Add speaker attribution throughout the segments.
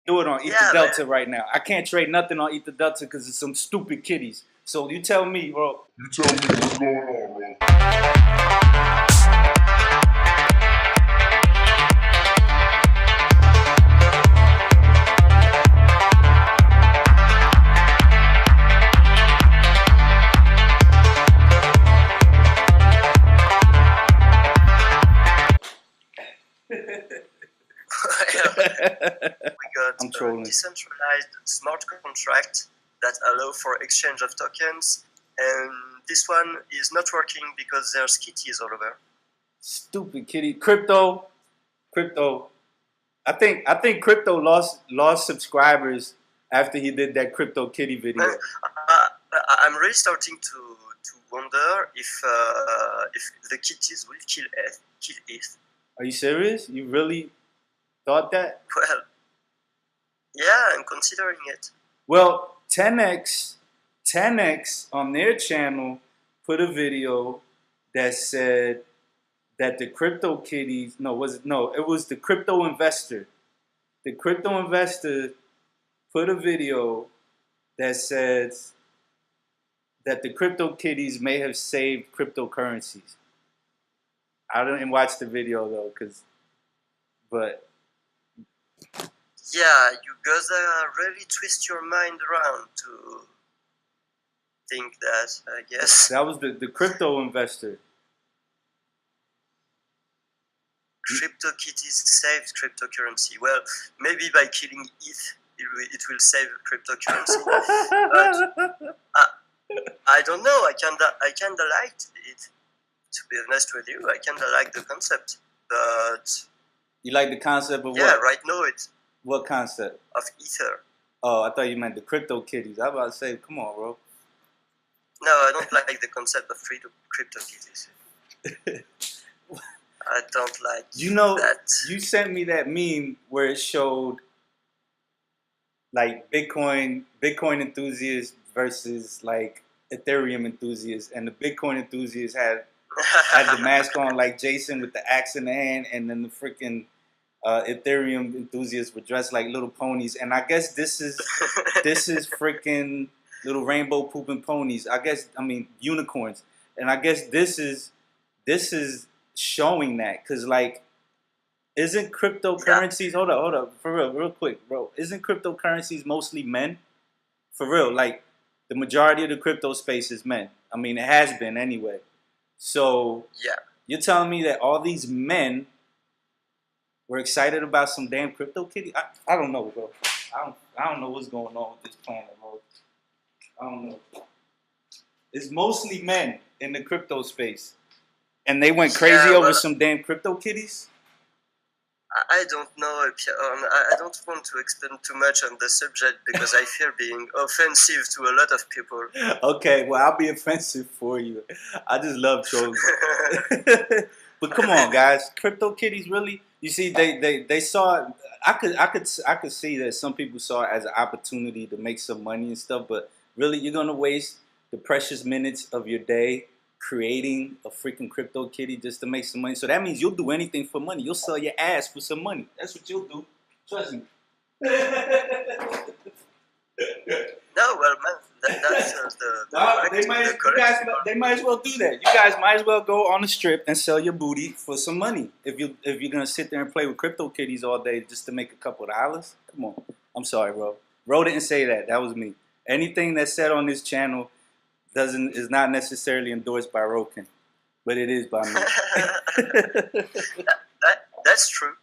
Speaker 1: Do it on Ether Delta right now. I can't trade nothing on Ether Delta because it's some stupid kitties. So you tell me, bro.
Speaker 2: You tell me what's going on, bro.
Speaker 3: We got a decentralized smart contract that allow for exchange of tokens, and this one is not working because there's kitties all over.
Speaker 1: Stupid kitty. Crypto. I think Crypto lost subscribers after he did that Crypto Kitty video.
Speaker 3: I'm really starting to wonder if the kitties will kill ETH.
Speaker 1: Are you serious? You really thought that?
Speaker 3: Well, yeah, I'm considering it.
Speaker 1: Well, 10x on their channel put a video that said that the CryptoKitties, it was the crypto investor. The crypto investor put a video that says that the CryptoKitties may have saved cryptocurrencies. I didn't watch the video though, but
Speaker 3: yeah, you gotta really twist your mind around to think that, I guess.
Speaker 1: That was the crypto investor.
Speaker 3: CryptoKitties saved cryptocurrency. Well, maybe by killing ETH, it will save cryptocurrency. But I don't know. I kinda liked it. To be honest with you, I kinda like the concept, but
Speaker 1: you like the concept of what?
Speaker 3: Yeah, right now it's
Speaker 1: what concept
Speaker 3: of Ether.
Speaker 1: Oh, I thought you meant the CryptoKitties. I was about to say, come on, bro.
Speaker 3: No, I don't like the concept of CryptoKitties. I don't like.
Speaker 1: You know,
Speaker 3: that.
Speaker 1: You sent me that meme where it showed like Bitcoin enthusiasts versus like Ethereum enthusiasts, and the Bitcoin enthusiasts had the mask on like Jason with the axe in the hand, and then the freaking Ethereum enthusiasts were dressed like little ponies. And I guess this is freaking little rainbow pooping ponies. I mean unicorns. And I guess this is showing that, because like, isn't cryptocurrencies? Yeah. Hold up, for real quick, bro. Isn't cryptocurrencies mostly men? For real, like the majority of the crypto space is men. I mean, it has been anyway. So
Speaker 3: yeah, you're
Speaker 1: telling me that all these men were excited about some damn CryptoKitty? I don't know, bro. I don't know what's going on with this planet, bro. I don't know. It's mostly men in the crypto space, and they went crazy over some damn CryptoKitties.
Speaker 3: I don't know. I don't want to expand too much on the subject because I fear being offensive to a lot of people.
Speaker 1: Okay, well, I'll be offensive for you. I just love trolling. But come on, guys, CryptoKitties really? You see, they saw it. I could see that some people saw it as an opportunity to make some money and stuff. But really, you're gonna waste the precious minutes of your day creating a freaking CryptoKitty just to make some money? So that means you'll do anything for money. You'll sell your ass for some money. That's what you'll do. Trust me.
Speaker 3: No, well, man, that's
Speaker 1: they might as well do that. You guys might as well go on the strip and sell your booty for some money. If you're gonna sit there and play with CryptoKitties all day just to make a couple of dollars, come on. I'm sorry, bro. Ro didn't say that. That was me. Anything that's said on this channel is not necessarily endorsed by Roken, but it is by me.
Speaker 3: That's true.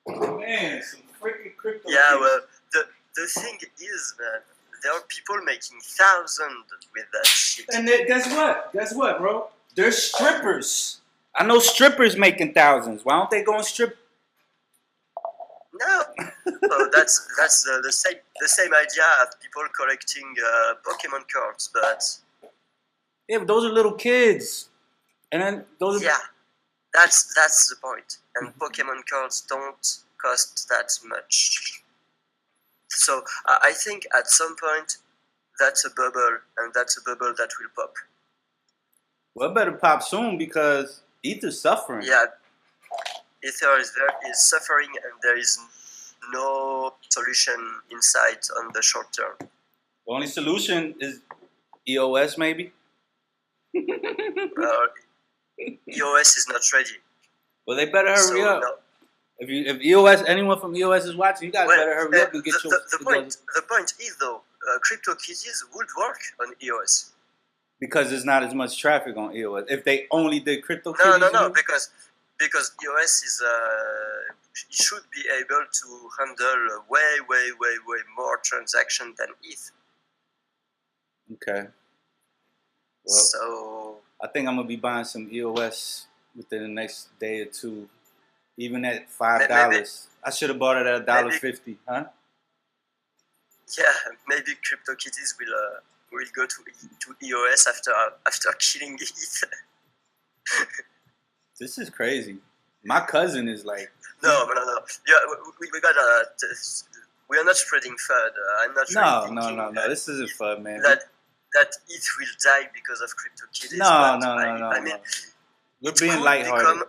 Speaker 1: Man, some freaking crypto.
Speaker 3: Yeah, well, the thing is, man, there are people making thousands with that shit.
Speaker 1: And guess what? Guess what, bro? They're strippers. I know strippers making thousands. Why don't they go and strip?
Speaker 3: No, well, that's the same idea of people collecting Pokemon cards, but
Speaker 1: yeah, but those are little kids, and then those.
Speaker 3: Yeah, that's the point. And Pokemon cards don't cost that much, so I think at some point that's a bubble, and that's a bubble that will pop.
Speaker 1: Well, it better pop soon because Ether's suffering.
Speaker 3: Yeah. Ether is suffering, and there is no solution in sight on the short term.
Speaker 1: The only solution is EOS, maybe.
Speaker 3: EOS is not ready.
Speaker 1: Well, they better hurry up.
Speaker 3: No.
Speaker 1: If EOS, anyone from EOS is watching, you guys better hurry up and get
Speaker 3: the point is though, CryptoKitties would work on EOS
Speaker 1: because there's not as much traffic on EOS. If they only did CryptoKitties,
Speaker 3: no, because EOS is should be able to handle way more transaction than ETH.
Speaker 1: Okay. Well,
Speaker 3: so
Speaker 1: I think I'm gonna be buying some EOS within the next day or two, even at $5. I should have bought it at $1.50, huh?
Speaker 3: Yeah, maybe CryptoKitties will go to EOS after killing ETH.
Speaker 1: This is crazy. My cousin is like,
Speaker 3: no. Yeah, we gotta. We are not spreading FUD. I'm not.
Speaker 1: No. This isn't FUD, man.
Speaker 3: That ETH will die because of CryptoKitties.
Speaker 1: No.
Speaker 3: I mean,
Speaker 1: we're being lighthearted.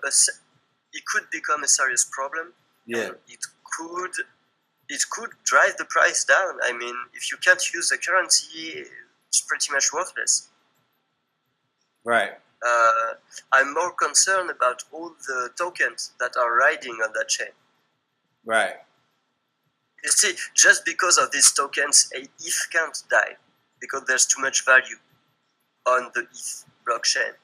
Speaker 3: It could become a serious problem.
Speaker 1: Yeah.
Speaker 3: It could drive the price down. I mean, if you can't use the currency, it's pretty much worthless.
Speaker 1: Right.
Speaker 3: I'm more concerned about all the tokens that are riding on that chain.
Speaker 1: Right.
Speaker 3: You see, just because of these tokens, ETH can't die because there's too much value on the ETH blockchain.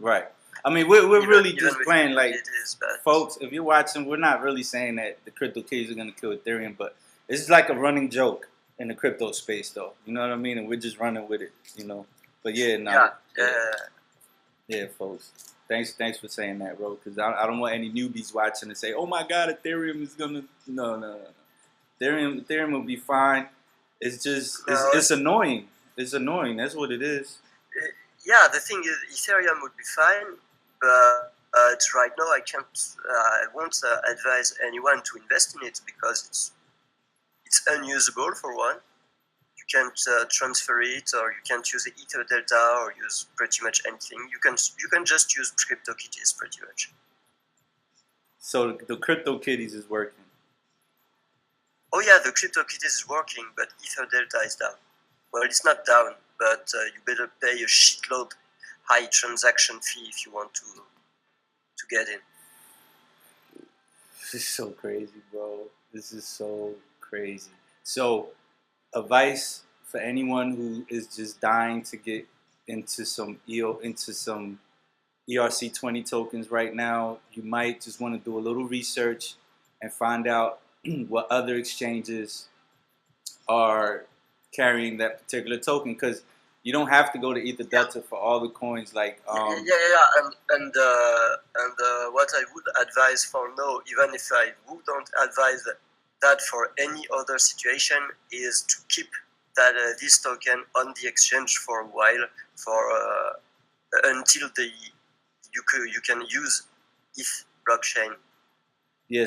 Speaker 1: Right. I mean, we're really just
Speaker 3: even
Speaker 1: playing like,
Speaker 3: but
Speaker 1: folks, if you're watching, we're not really saying that the CryptoKitties are going to kill Ethereum, but it's like a running joke in the crypto space, though. You know what I mean? And we're just running with it, you know. But yeah, yeah, folks. Thanks for saying that, bro, because I don't want any newbies watching and say, oh my God, Ethereum is going to, no. Ethereum will be fine. It's just, it's annoying. It's annoying. That's what it is.
Speaker 3: Yeah, the thing is, Ethereum would be fine, but right now I won't advise anyone to invest in it because it's unusable for one. You can't transfer it, or you can't use the Ether Delta, or use pretty much anything. You can just use CryptoKitties pretty much.
Speaker 1: So the CryptoKitties is working.
Speaker 3: Oh yeah, the CryptoKitties is working, but Ether Delta is down. Well, it's not down, but you better pay a shitload high transaction fee if you want to get in.
Speaker 1: This is so crazy, bro. This is so crazy. So, advice for anyone who is just dying to get into some ERC20 tokens right now, you might just want to do a little research and find out what other exchanges are carrying that particular token, because you don't have to go to Ether Delta for all the coins. Like
Speaker 3: and what I would advise for now, even if I wouldn't advise that for any other situation, is to keep this token on the exchange for a while, until you can use ETH blockchain.
Speaker 1: Yeah,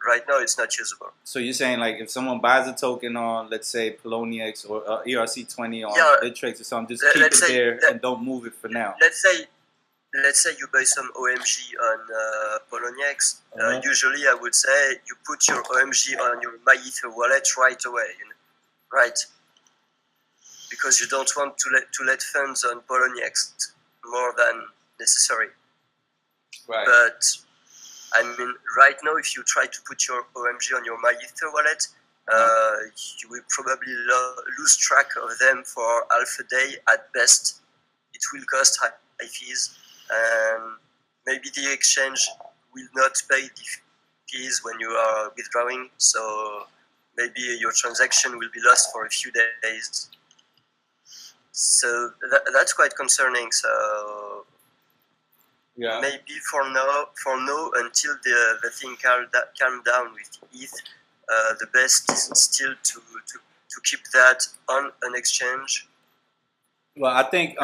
Speaker 3: right now it's not usable.
Speaker 1: So you're saying, like, if someone buys a token on, let's say, Poloniex or ERC20 on Bittrex or something, just keep it there and don't move it for now.
Speaker 3: Let's say you buy some OMG on Poloniex. Usually, I would say you put your OMG on your MyEther wallet right away, right? Because you don't want to let funds on Poloniex more than necessary.
Speaker 1: Right.
Speaker 3: But I mean, right now, if you try to put your OMG on your MyEther wallet, you will probably lose track of them for half a day at best. It will cost high fees, and maybe the exchange will not pay the fees when you are withdrawing, so maybe your transaction will be lost for a few days. So that's quite concerning. So
Speaker 1: yeah,
Speaker 3: maybe for now, until the thing calm down with ETH, the best is still to keep that on an exchange.
Speaker 1: Well, I think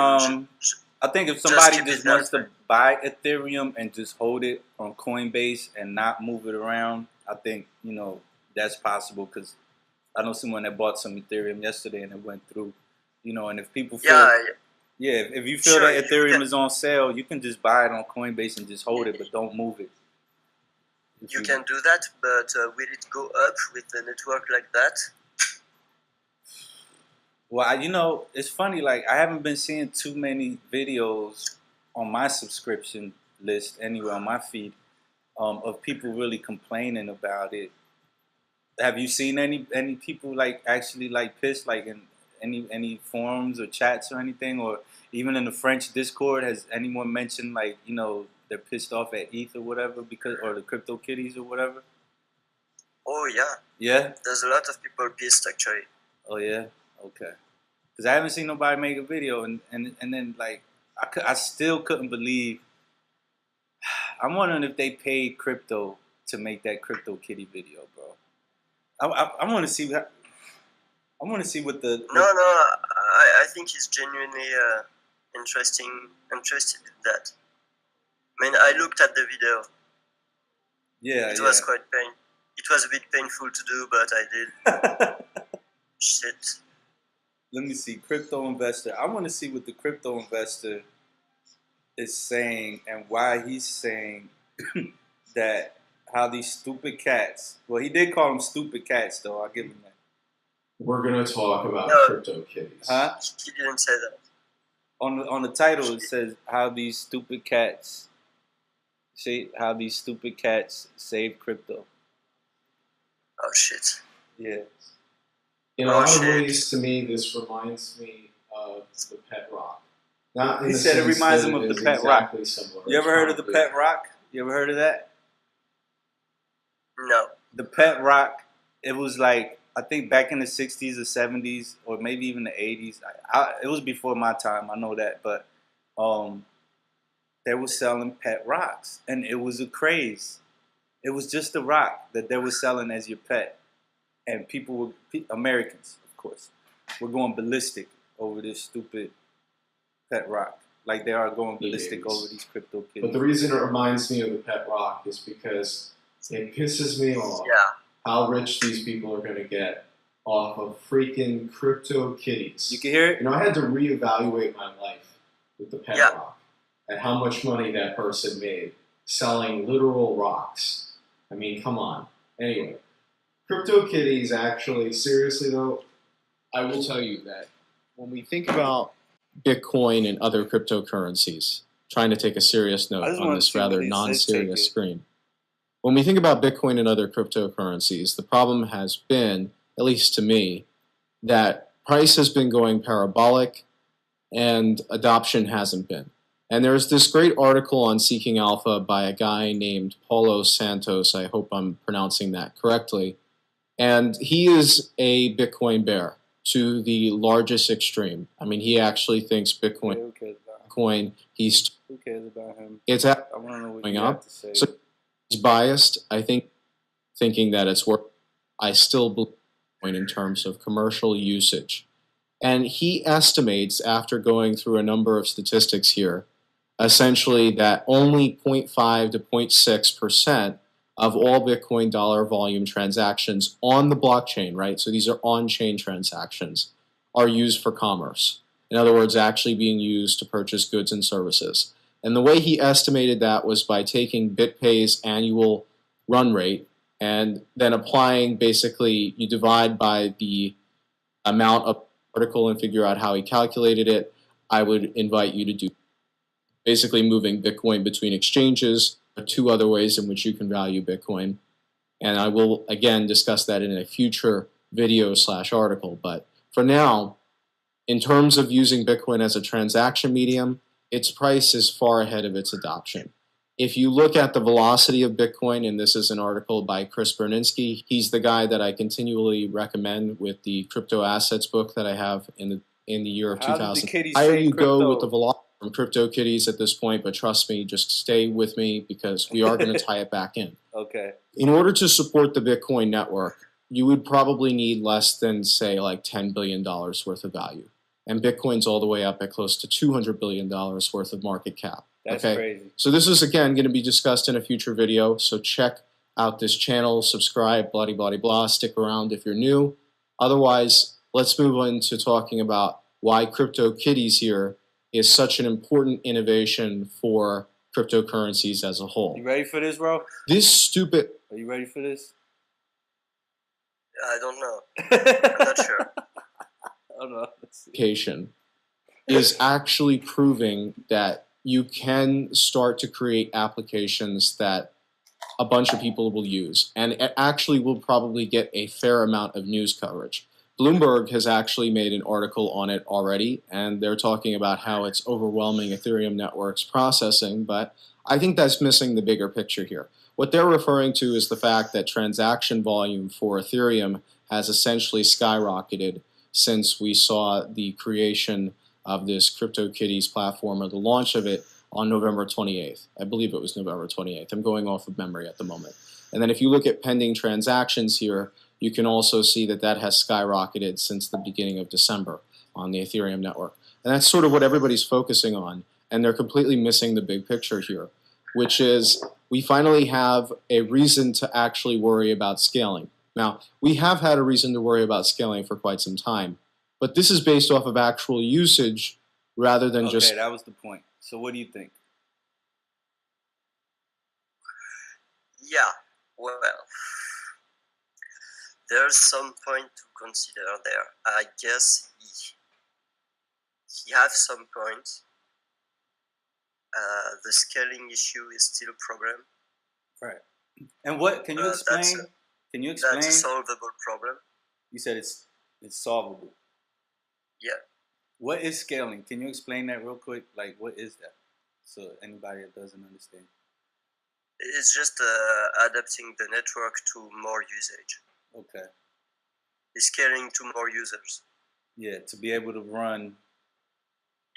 Speaker 1: if somebody just wants to buy Ethereum and just hold it on Coinbase and not move it around, I think that's possible, because I know someone that bought some Ethereum yesterday and it went through. And if people feel Yeah, if you feel
Speaker 3: Sure,
Speaker 1: that
Speaker 3: you
Speaker 1: Ethereum
Speaker 3: can,
Speaker 1: is on sale, you can just buy it on Coinbase and just hold it, but don't move it. If
Speaker 3: you can do that, but will it go up with a network like that?
Speaker 1: Well, you know, it's funny. Like I haven't been seeing too many videos on my subscription list anywhere on my feed of people really complaining about it. Have you seen any people like actually like pissed like in any forums or chats or anything, or even in the French Discord? Has anyone mentioned like they're pissed off at ETH or whatever because or the CryptoKitties or whatever?
Speaker 3: Oh yeah,
Speaker 1: Yeah.
Speaker 3: there's a lot of people pissed actually.
Speaker 1: Oh yeah. Okay. Because I haven't seen nobody make a video, and then like I still couldn't believe. I'm wondering if they paid crypto to make that CryptoKitty video, bro. I want to see. I want to see what the.
Speaker 3: No, I think he's genuinely interested in that. I mean, I looked at the video.
Speaker 1: Yeah,
Speaker 3: it was quite pain. It was a bit painful to do, but I did. Shit.
Speaker 1: Let me see, crypto investor. I want to see what the crypto investor is saying and why he's saying that how these stupid cats. Well, he did call them stupid cats, though. I'll give him that.
Speaker 4: We're going to talk about CryptoKitties.
Speaker 3: Huh? He didn't say that.
Speaker 1: On the title, it says how these stupid cats. See how these stupid cats save crypto.
Speaker 3: Oh shit.
Speaker 1: Yeah.
Speaker 4: In a lot of ways, to me, this reminds me of the Pet Rock. Not in
Speaker 1: he
Speaker 4: the
Speaker 1: said it
Speaker 4: sense
Speaker 1: reminds
Speaker 4: that
Speaker 1: him of
Speaker 4: it
Speaker 1: the
Speaker 4: is
Speaker 1: Pet
Speaker 4: exactly
Speaker 1: Rock.
Speaker 4: Similar.
Speaker 1: You ever heard of the Pet Rock? You ever heard of that?
Speaker 3: No.
Speaker 1: The Pet Rock. It was like I think back in the '60s or '70s or maybe even the '80s. It was before my time. I know that, but they were selling pet rocks, and it was a craze. It was just a rock that they were selling as your pet. And people were, Americans, of course, were going ballistic over this stupid pet rock. Like they are going ballistic over these crypto kitties.
Speaker 4: But the reason it reminds me of the Pet Rock is because it pisses me off how rich these people are going to get off of freaking crypto kitties.
Speaker 1: You can hear it?
Speaker 4: You know, I had to reevaluate my life with the Pet Rock and how much money that person made selling literal rocks. I mean, come on. Anyway. CryptoKitties actually, seriously though, I will tell you that when we think about Bitcoin and other cryptocurrencies, trying to take a serious note on this rather non-serious screen. When we think about Bitcoin and other cryptocurrencies, the problem has been, at least to me, that price has been going parabolic and adoption hasn't been. And there's this great article on Seeking Alpha by a guy named Paulo Santos. I hope I'm pronouncing that correctly. And he is a Bitcoin bear to the largest extreme. I mean, he actually thinks Bitcoin, he's...
Speaker 1: Who cares about him?
Speaker 4: It's
Speaker 1: I want to know what you have to say.
Speaker 4: So he's biased, I think, thinking that it's worth... I still believe Bitcoin in terms of commercial usage. And he estimates, after going through a number of statistics here, essentially that only 0.5 to 0.6% of all Bitcoin dollar volume transactions on the blockchain, right? So these are on-chain transactions, are used for commerce. In other words, actually being used to purchase goods and services. And the way he estimated that was by taking BitPay's annual run rate and then applying, basically, you divide by the amount of article and figure out how he calculated it. I would invite you to do basically moving Bitcoin between exchanges. Two other ways in which you can value Bitcoin. And I will, again, discuss that in a future video/article. But for now, in terms of using Bitcoin as a transaction medium, its price is far ahead of its adoption. If you look at the velocity of Bitcoin, and this is an article by Chris Berninsky, he's the guy that I continually recommend with the crypto assets book that I have in the year of 2000. The higher you go with the velocity from CryptoKitties at this point, but trust me, just stay with me because we are going to tie it back in.
Speaker 1: Okay.
Speaker 4: In order to support the Bitcoin network, you would probably need less than, say, like $10 billion worth of value. And Bitcoin's all the way up at close to $200 billion worth of market cap.
Speaker 1: That's crazy.
Speaker 4: So this is, again, going to be discussed in a future video. So check out this channel, subscribe, blah, blah, blah, stick around if you're new. Otherwise, let's move on to talking about why CryptoKitties here is such an important innovation for cryptocurrencies as a whole.
Speaker 1: You ready for this, bro?
Speaker 4: This stupid
Speaker 1: Are you ready for this?
Speaker 3: I don't know. I'm not sure.
Speaker 1: I don't know. Let's see.
Speaker 4: application is actually proving that you can start to create applications that a bunch of people will use, and it actually will probably get a fair amount of news coverage. Bloomberg has actually made an article on it already, and they're talking about how it's overwhelming Ethereum network's processing, but I think that's missing the bigger picture here. What they're referring to is the fact that transaction volume for Ethereum has essentially skyrocketed since we saw the creation of this CryptoKitties platform, or the launch of it, on November 28th. I believe it was November 28th. I'm going off of memory at the moment. And then if you look at pending transactions here, you can also see that that has skyrocketed since the beginning of December on the Ethereum network. And that's sort of what everybody's focusing on, and they're completely missing the big picture here, which is we finally have a reason to actually worry about scaling. Now, we have had a reason to worry about scaling for quite some time, but this is based off of actual usage rather than just...
Speaker 1: Okay, that was the point. So what do you think?
Speaker 3: Yeah, well, there's some point to consider there. I guess he has some points. The scaling issue is still a problem.
Speaker 1: Right. And what can you explain? Can you explain?
Speaker 3: That's a solvable problem.
Speaker 1: You said it's solvable.
Speaker 3: Yeah.
Speaker 1: What is scaling? Can you explain that real quick? Like, what is that? So anybody that doesn't understand.
Speaker 3: It's just adapting the network to more usage.
Speaker 1: Okay.
Speaker 3: It's scaling to more users.
Speaker 1: Yeah, to be able to run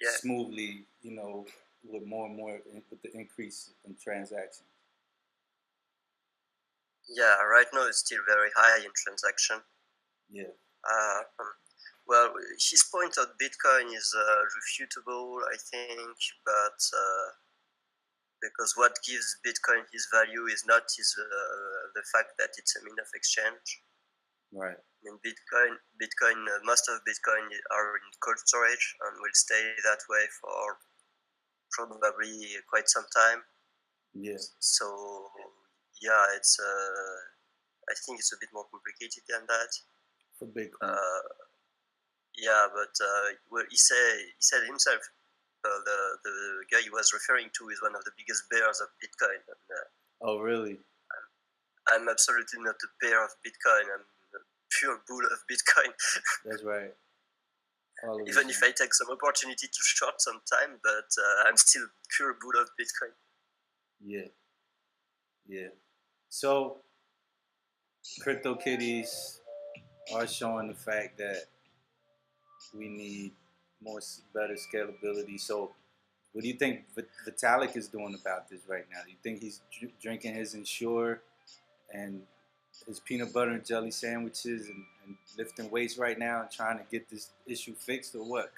Speaker 3: Yeah.
Speaker 1: smoothly, you know, with more and more, with the increase in transactions.
Speaker 3: Yeah, right now it's still very high in transaction.
Speaker 1: Yeah.
Speaker 3: Well, his point on Bitcoin is refutable, I think, but because what gives Bitcoin his value is not the fact that it's a mean of exchange.
Speaker 1: Right.
Speaker 3: I mean, Bitcoin, most of Bitcoin are in cold storage and will stay that way for probably quite some time.
Speaker 1: Yeah.
Speaker 3: So yeah, it's I think it's a bit more complicated than that.
Speaker 1: For Bitcoin.
Speaker 3: Yeah, but well, he said himself, the guy he was referring to is one of the biggest bears of Bitcoin. And,
Speaker 1: oh, really?
Speaker 3: I'm absolutely not a bear of Bitcoin. I'm a pure bull of Bitcoin.
Speaker 1: That's right.
Speaker 3: Even if I take some opportunity to short sometime, but I'm still pure bull of Bitcoin.
Speaker 1: Yeah. Yeah. So, CryptoKitties are showing the fact that we need better scalability. So, what do you think Vitalik is doing about this right now? Do you think he's drinking his Ensure and his peanut butter and jelly sandwiches and lifting weights right now and trying to get this issue fixed, or what?